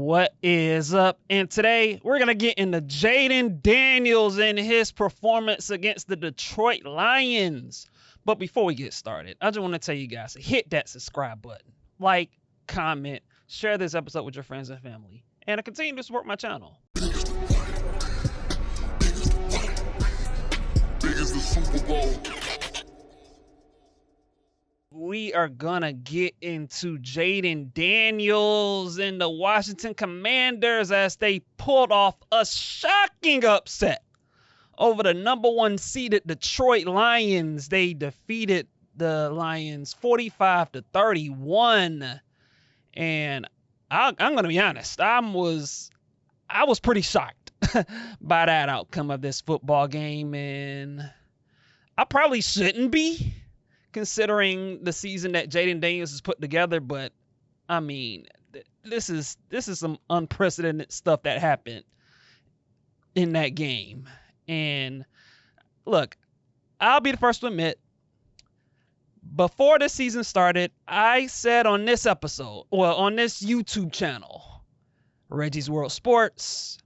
What is up? And today we're going to get into Jayden Daniels and his performance against the Detroit Lions. But before we get started, I just want to tell you guys to hit that subscribe button, like, comment, share this episode with your friends and family, and to continue to support my channel. We are going to get into Jayden Daniels and the Washington Commanders as they pulled off a shocking upset over the number one seeded Detroit Lions. They defeated the Lions 45-31. And I'm going to be honest, I was pretty shocked by that outcome of this football game. And I probably shouldn't be, considering the season that Jayden Daniels has put together, but I mean, this is some unprecedented stuff that happened in that game. And look, I'll be the first to admit, before the season started, I said on this episode, well, on this YouTube channel, Reggie's World Sports,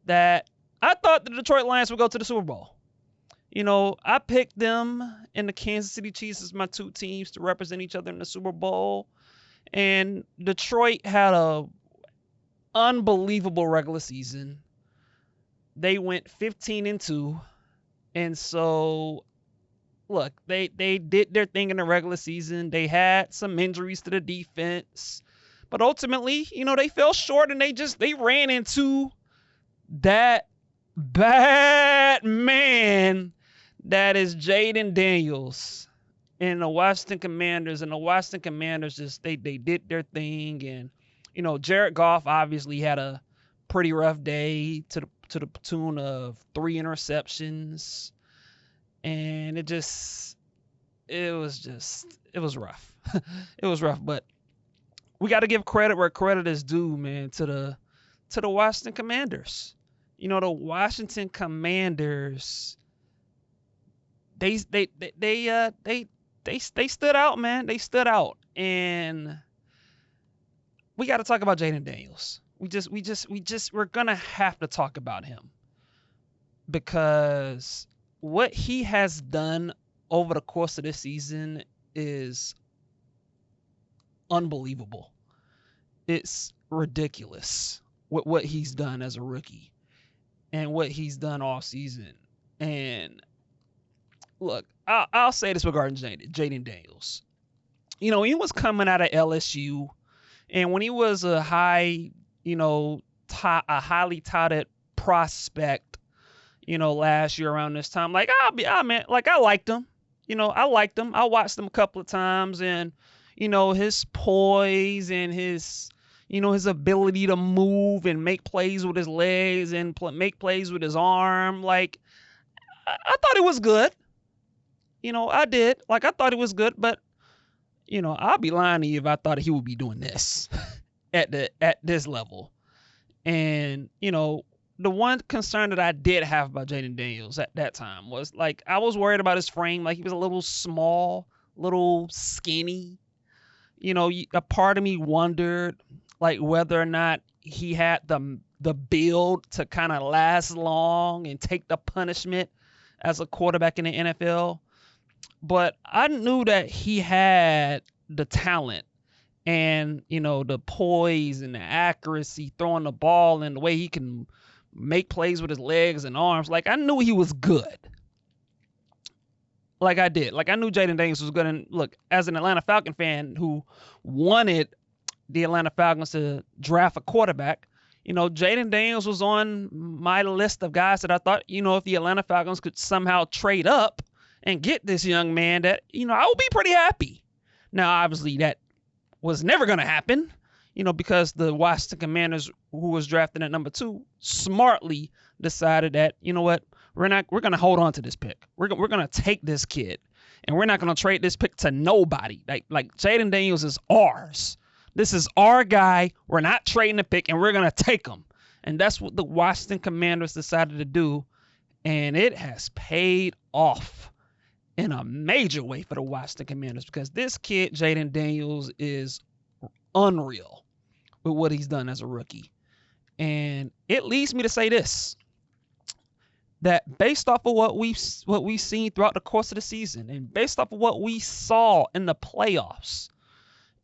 that I thought the Detroit Lions would go to the Super Bowl. You know, I picked them and the Kansas City Chiefs as my two teams to represent each other in the Super Bowl. And Detroit had a unbelievable regular season. They went 15-2. And so, look, they did their thing in the regular season. They had some injuries to the defense. But ultimately, you know, they fell short and they ran into that bad man that is Jayden Daniels and the Washington Commanders. And the Washington Commanders just they did their thing. And you know, Jared Goff obviously had a pretty rough day to the tune of 3 interceptions, and it was rough. It was rough, but we got to give credit where credit is due, man, to the Washington Commanders. You know, the Washington Commanders, they stood out, man. They stood out. And we got to talk about Jayden Daniels. We're going to have to talk about him, because what he has done over the course of this season is unbelievable. It's ridiculous what he's done as a rookie and what he's done all season. And look, I'll say this regarding Jayden Daniels. You know, he was coming out of LSU, and when he was a highly touted prospect, you know, last year around this time, I liked him. You know, I liked him. I watched him a couple of times, and you know, his poise and his ability to move and make plays with his legs and make plays with his arm. Like, I thought it was good. You know, I did. Like, I thought it was good, but, you know, I'll be lying to you if I thought he would be doing this at this level. And, you know, the one concern that I did have about Jayden Daniels at that time was, like, I was worried about his frame. Like, he was a little small, little skinny. You know, a part of me wondered, like, whether or not he had the build to kind of last long and take the punishment as a quarterback in the NFL. But I knew that he had the talent and, you know, the poise and the accuracy throwing the ball and the way he can make plays with his legs and arms. Like, I knew he was good. Like, I did. Like, I knew Jayden Daniels was good. And look, as an Atlanta Falcon fan who wanted the Atlanta Falcons to draft a quarterback, you know, Jayden Daniels was on my list of guys that I thought, you know, if the Atlanta Falcons could somehow trade up and get this young man, that, you know, I would be pretty happy. Now, obviously, that was never going to happen, you know, because the Washington Commanders, who was drafted at number 2, smartly decided that, you know what, we're going to hold on to this pick. We're going to take this kid, and we're not going to trade this pick to nobody. Like Jayden Daniels is ours. This is our guy. We're not trading the pick, and we're going to take him. And that's what the Washington Commanders decided to do, and it has paid off in a major way for the Washington Commanders, because this kid, Jayden Daniels, is unreal with what he's done as a rookie. And it leads me to say this, that based off of what we've seen throughout the course of the season, and based off of what we saw in the playoffs,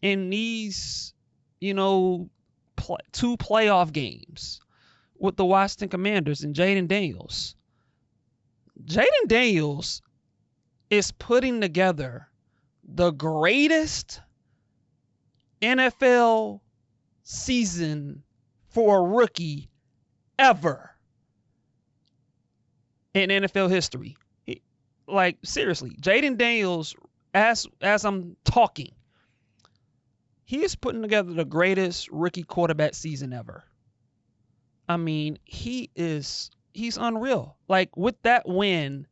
in these, you know, two playoff games with the Washington Commanders and Jayden Daniels. Jayden Daniels is putting together the greatest NFL season for a rookie ever in NFL history. Like, seriously, Jayden Daniels, as I'm talking, he is putting together the greatest rookie quarterback season ever. I mean, he's unreal. Like, with that win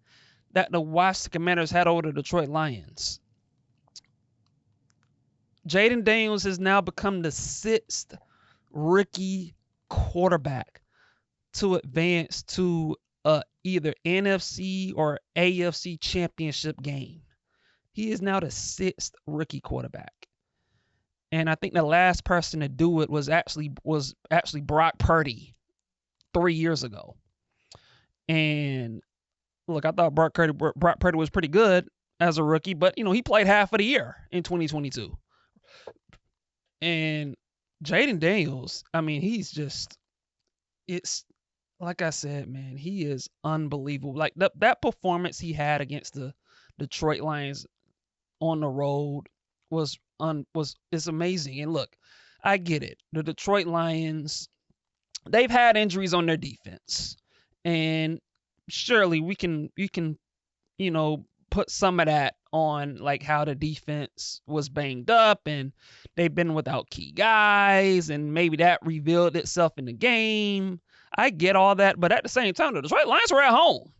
that the Washington Commanders had over the Detroit Lions, Jayden Daniels has now become the 6th rookie quarterback to advance to either NFC or AFC championship game. He is now the 6th rookie quarterback. And I think the last person to do it was actually Brock Purdy 3 years ago. And look, I thought Brock Purdy was pretty good as a rookie, but he played half of the year in 2022. And Jayden Daniels, I mean, it's like I said, man, he is unbelievable. Like that performance he had against the Detroit Lions on the road is amazing. And look, I get it. The Detroit Lions, they've had injuries on their defense, and surely you can put some of that on, like, how the defense was banged up and they've been without key guys, and maybe that revealed itself in the game. I get all that, but at the same time, the Detroit Lions were at home.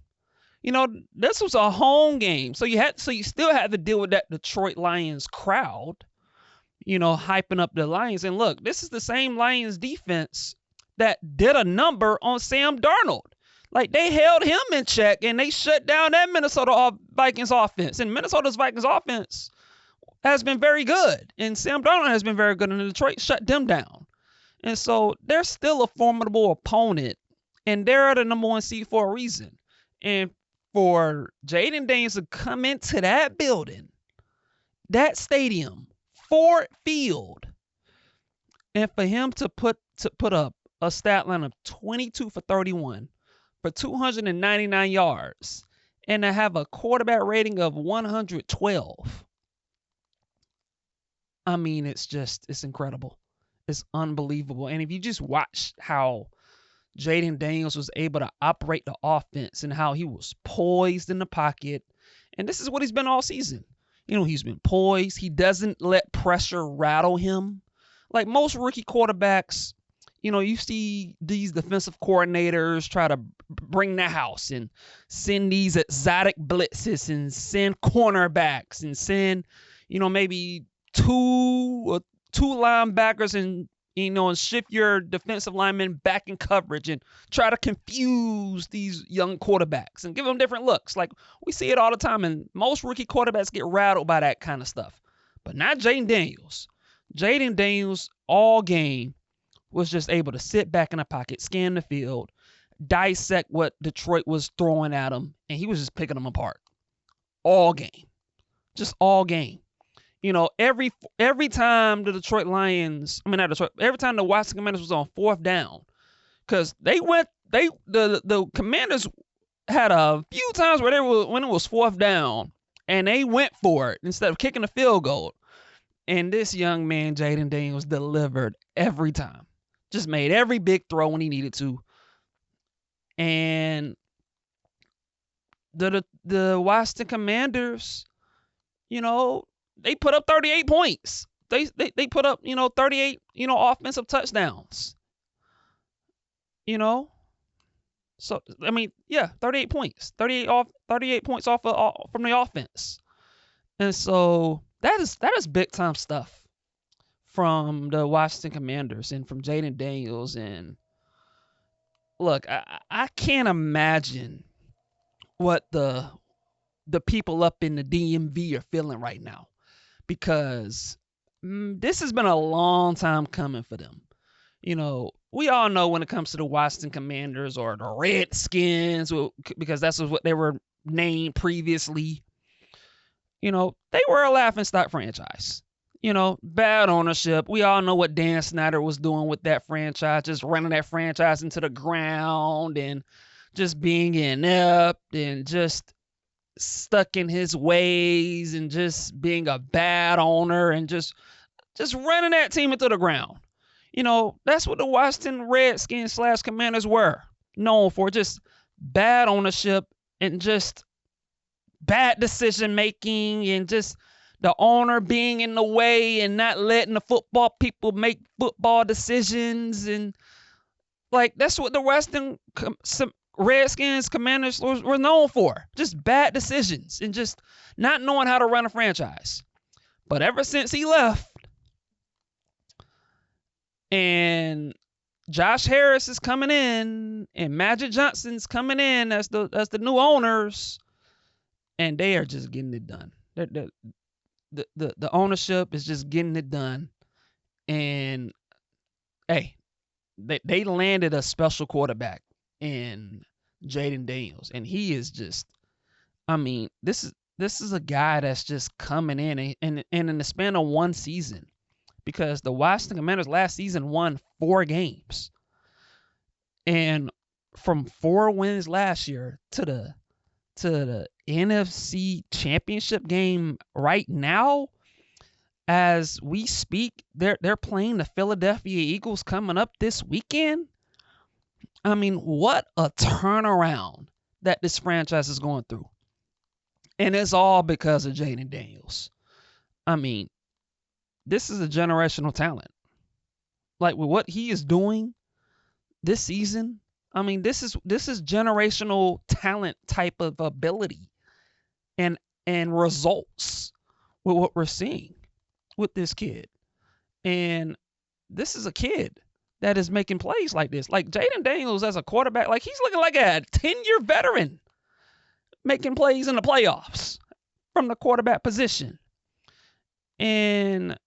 This was a home game, so you still had to deal with that Detroit Lions crowd, hyping up the Lions. And look, this is the same Lions defense that did a number on Sam Darnold. Like, they held him in check and they shut down that Minnesota Vikings offense. And Minnesota's Vikings offense has been very good, and Sam Darnold has been very good, and Detroit shut them down. And so they're still a formidable opponent, and they're the number 1 seed for a reason. And for Jayden Daniels to come into that building, that stadium, Ford Field, and for him to put up a stat line of 22 for 31 for 299 yards and to have a quarterback rating of 112. I mean, it's incredible. It's unbelievable. And if you just watch how Jayden Daniels was able to operate the offense and how he was poised in the pocket, and this is what he's been all season. He's been poised. He doesn't let pressure rattle him. Like most rookie quarterbacks, you see these defensive coordinators try to bring the house and send these exotic blitzes and send cornerbacks and send, maybe two linebackers and shift your defensive linemen back in coverage and try to confuse these young quarterbacks and give them different looks. Like, we see it all the time, and most rookie quarterbacks get rattled by that kind of stuff. But not Jayden Daniels. Jayden Daniels all game was just able to sit back in the pocket, scan the field, dissect what Detroit was throwing at him, and he was just picking them apart all game. Just all game. Every time the Detroit Lions, every time the Washington Commanders was on 4th down, because the Commanders had a few times where when it was 4th down, and they went for it instead of kicking a field goal. And this young man, Jayden Daniels, delivered every time. Just made every big throw when he needed to. And the Washington Commanders, they put up 38 points. They put up, 38, offensive touchdowns. So, 38 points. 38 points from the offense. And so that is big time stuff from the Washington Commanders and from Jayden Daniels. And look, I can't imagine what the people up in the DMV are feeling right now, because this has been a long time coming for them. we all know when it comes to the Washington Commanders or the Redskins, because that's what they were named previously, they were a laughingstock franchise. Bad ownership. We all know what Dan Snyder was doing with that franchise, just running that franchise into the ground and just being inept and just stuck in his ways and just being a bad owner and just running that team into the ground. That's what the Washington Redskins / Commanders were known for, just bad ownership and just bad decision making and just the owner being in the way and not letting the football people make football decisions. And that's what the Washington Redskins Commanders were known for, just bad decisions and just not knowing how to run a franchise. But ever since he left, and Josh Harris is coming in, and Magic Johnson's coming in as the new owners, and they are just getting it done. The ownership is just getting it done, and hey, they landed a special quarterback in Jayden Daniels, and he is just, this is a guy that's just coming in and in the span of one season. Because the Washington Commanders last season won 4 games. And from 4 wins last year to the NFC Championship game right now, as we speak, they're playing the Philadelphia Eagles coming up this weekend. What a turnaround that this franchise is going through. And it's all because of Jayden Daniels. This is a generational talent. With what he is doing this season, this is generational talent type of ability and results with what we're seeing with this kid. And this is a kid that is making plays like this. Jayden Daniels as a quarterback, he's looking like a 10-year veteran making plays in the playoffs from the quarterback position. And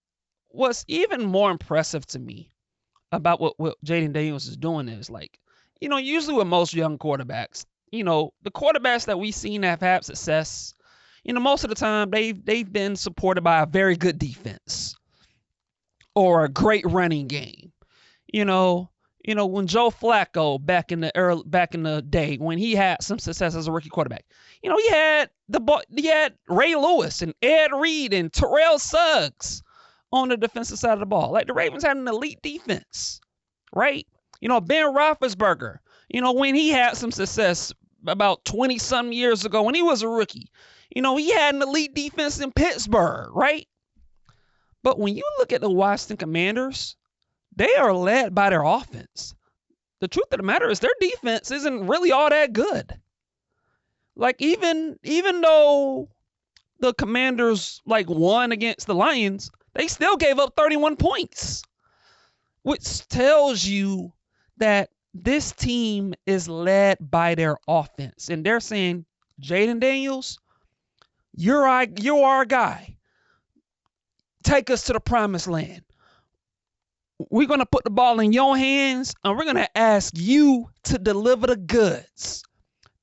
what's even more impressive to me about what Jayden Daniels is doing is usually with most young quarterbacks, the quarterbacks that we've seen have had success, most of the time they've been supported by a very good defense or a great running game. When Joe Flacco back in the day when he had some success as a rookie quarterback, he had Ray Lewis and Ed Reed and Terrell Suggs on the defensive side of the ball. The Ravens had an elite defense, right? Ben Roethlisberger, when he had some success about 20-some years ago when he was a rookie, he had an elite defense in Pittsburgh, right? But when you look at the Washington Commanders, they are led by their offense. The truth of the matter is their defense isn't really all that good. Even though the Commanders won against the Lions, they still gave up 31 points, which tells you that this team is led by their offense. And they're saying, Jayden Daniels, you're our guy. Take us to the promised land. We're going to put the ball in your hands, and we're going to ask you to deliver the goods.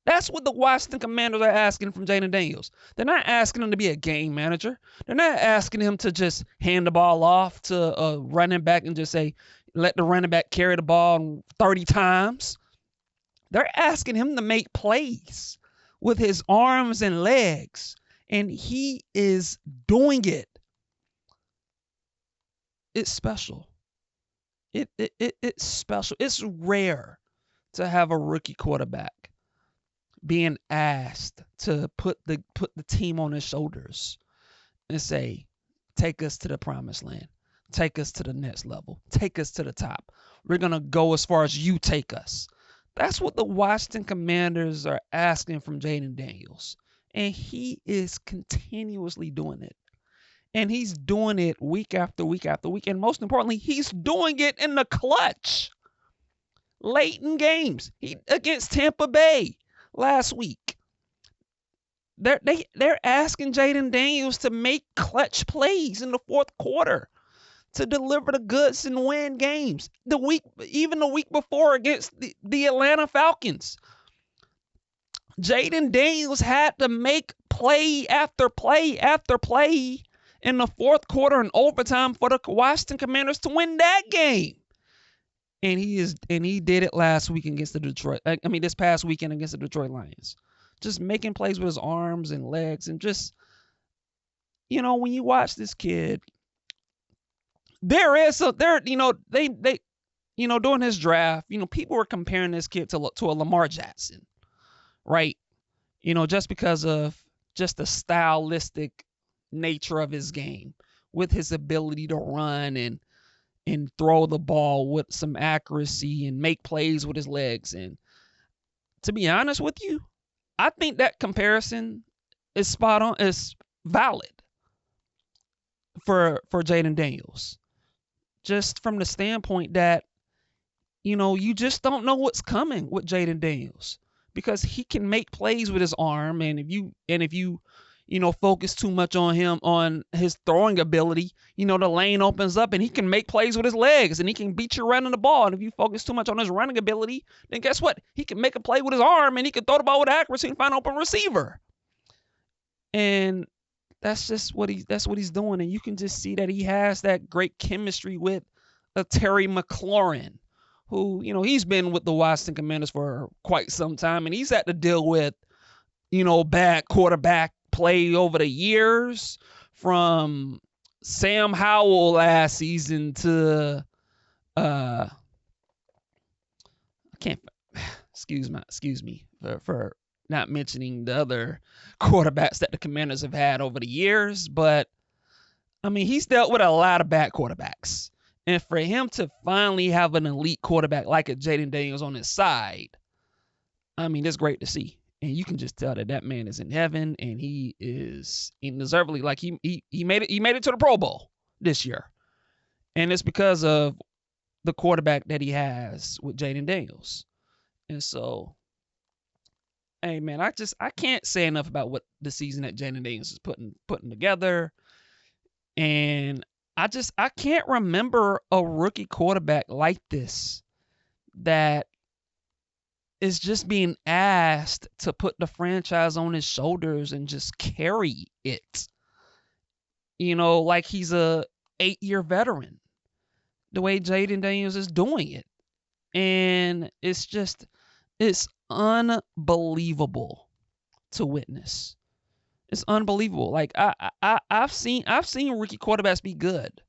That's what the Washington Commanders are asking from Jayden Daniels. They're not asking him to be a game manager. They're not asking him to just hand the ball off to a running back and just say, let the running back carry the ball 30 times. They're asking him to make plays with his arms and legs, and he is doing it. It's special. It's special. It's rare to have a rookie quarterback being asked to put the team on his shoulders and say, take us to the promised land. Take us to the next level. Take us to the top. We're going to go as far as you take us. That's what the Washington Commanders are asking from Jayden Daniels. And he is continuously doing it. And he's doing it week after week after week. And most importantly, he's doing it in the clutch. Late in games. Against Tampa Bay last week. They're asking Jayden Daniels to make clutch plays in the fourth quarter to deliver the goods and win games. Even the week before against the Atlanta Falcons, Jayden Daniels had to make play after play after play in the fourth quarter and overtime for the Washington Commanders to win that game. And he did it last week against this past weekend against the Detroit Lions. Just making plays with his arms and legs, and just, when you watch this kid, during his draft, people were comparing this kid to a Lamar Jackson, right? Just because of just the stylistic nature of his game, with his ability to run and throw the ball with some accuracy and make plays with his legs. And to be honest with you, I think that comparison is spot on, is valid for Jayden Daniels. Just from the standpoint that, you just don't know what's coming with Jayden Daniels, because he can make plays with his arm, and if you focus too much on him, on his throwing ability, the lane opens up and he can make plays with his legs and he can beat you running the ball. And if you focus too much on his running ability, then guess what? He can make a play with his arm and he can throw the ball with accuracy and find an open receiver. And that's just what he's doing. And you can just see that he has that great chemistry with a Terry McLaurin, who, he's been with the Washington Commanders for quite some time, and he's had to deal with, bad quarterback play over the years, from Sam Howell last season to excuse me for not mentioning the other quarterbacks that the Commanders have had over the years, but he's dealt with a lot of bad quarterbacks. And for him to finally have an elite quarterback like a Jayden Daniels on his side, it's great to see. And you can just tell that man is in heaven, and he is deservedly, like he made it to the Pro Bowl this year. And it's because of the quarterback that he has with Jayden Daniels. And so, hey man, I can't say enough about what the season that Jayden Daniels is putting together. And I can't remember a rookie quarterback like this that is just being asked to put the franchise on his shoulders and just carry it. Like he's a 8-year veteran, the way Jayden Daniels is doing it. And it's unbelievable to witness. It's unbelievable. Like I've seen rookie quarterbacks be good.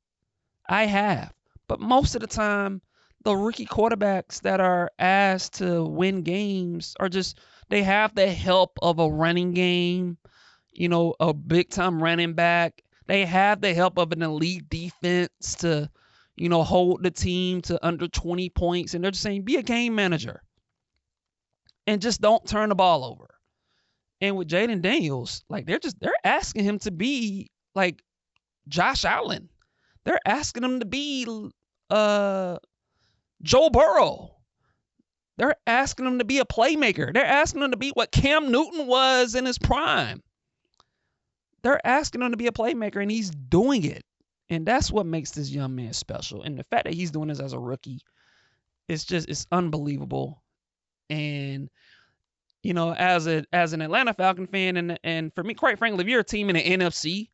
I have. But most of the time, the rookie quarterbacks that are asked to win games they have the help of a running game, a big time running back. They have the help of an elite defense to, hold the team to under 20 points. And they're just saying, be a game manager and just don't turn the ball over. And with Jayden Daniels, like they're asking him to be like Josh Allen. They're asking him to be Joe Burrow. They're asking him to be a playmaker. They're asking him to be what Cam Newton was in his prime. They're asking him to be a playmaker, and he's doing it. And that's what makes this young man special. And the fact that he's doing this as a rookie, it's unbelievable. And as an Atlanta Falcon fan, and for me, quite frankly, if you're a team in the NFC,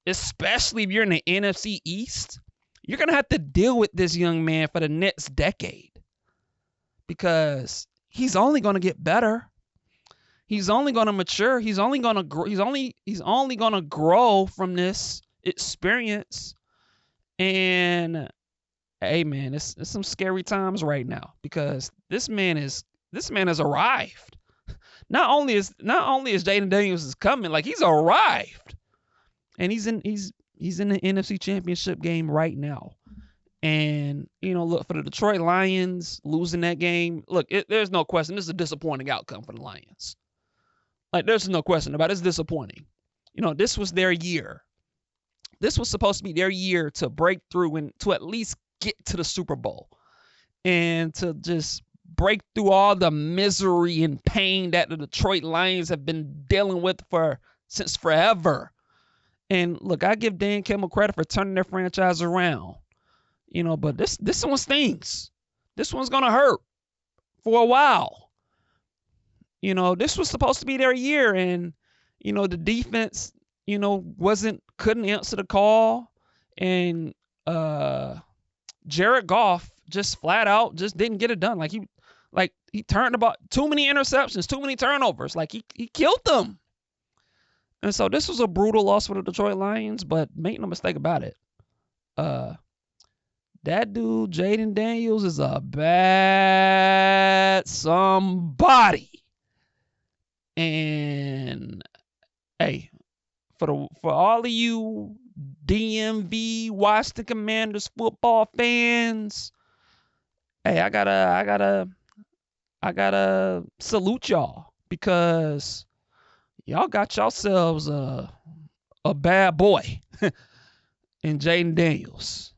especially if you're in the NFC East, you're going to have to deal with this young man for the next decade, because he's only going to get better. He's only going to mature. He's only going to grow. He's only going to grow from this experience. And hey man, it's some scary times right now, because this man has arrived. Not only is Jayden Daniels is coming, like he's arrived, and he's in the NFC Championship game right now. And look, for the Detroit Lions losing that game, look, there's no question this is a disappointing outcome for the Lions. Like there's no question about it. It's disappointing. This was their year. This was supposed to be their year to break through and to at least get to the Super Bowl, and to just break through all the misery and pain that the Detroit Lions have been dealing with since forever. And look, I give Dan Campbell credit for turning their franchise around. But this one stings. This one's gonna hurt for a while. This was supposed to be their year, and the defense, couldn't answer the call, and Jared Goff just flat out just didn't get it done. He turned about too many interceptions, too many turnovers. He killed them. And so this was a brutal loss for the Detroit Lions, but make no mistake about it. That dude, Jayden Daniels, is a bad somebody. And hey, for all of you DMV Washington Commanders football fans, hey, I gotta salute y'all, because y'all got yourselves a bad boy in Jayden Daniels.